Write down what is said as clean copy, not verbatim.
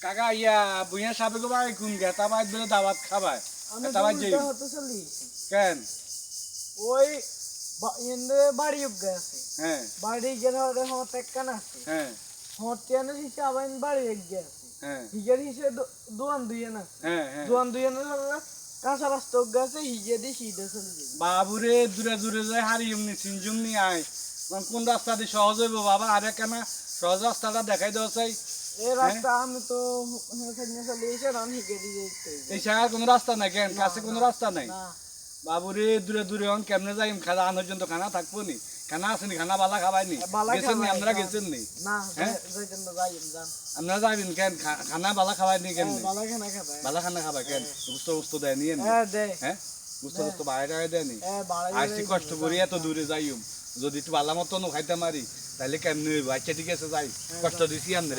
কাকা ইয়া বুইয়া সাবে গো বাই কোন গেতা বাইদ বলে দাওয়াত খাবায় দাওয়াত যাই কেন ওই ইন্দে বাড়ি গেছে হ্যাঁ বাড়ি গেলে ওদের হতে কান আছে হ্যাঁ হতে না হিসাব আইন বাড়ি গেছে হ্যাঁ হিজের হিসে দোয়ান দুইয়ে না হ্যাঁ হ্যাঁ দোয়ান দুইয়ে না কাঁচা রাস্তা গেছে হিজে দি সিধে চলে যাবে বাবুরে দূরে দূরে যায় হারিয়ে এমনি সিনজুম নি আয় কোন রাস্তা দিয়ে সহজ হইব বাবা আরে কেন সহজ রাস্তাটা দেখাই দেওয়া চাই এই রাস্তা আমি তো চলে এসে রান হিগে দিয়ে এই জায়গায় কোনো রাস্তা নাই কেন কাছে কোনো রাস্তা নাই না বাবুরে দূরে দূরে হন কেমনে যাই খানা আনার জন্য খানা থাকবো নি খানা আসেনি খানা বালা খাবাই নি গেছেন নি আমরা গেছেন নি না হ্যাঁ? যাইতেন না যাইম জান আপনারা যাবেন কেন খানা বালা খাবাই নি কেন বালা খানা খাবে বালা খানা খাবাই কেন বুঝতে বুঝতে দেয় নি দে হ্যাঁ বুঝতে বুঝতে বাইরে দেয় নি বাড়ি আসছি কষ্ট করি এত দূরে যাইম যদি একটু বালা মতো খাইতে মারি তাহলে কেমনে হইব আচ্ছা ঠিক আছে যাই কষ্ট দিছি আমরা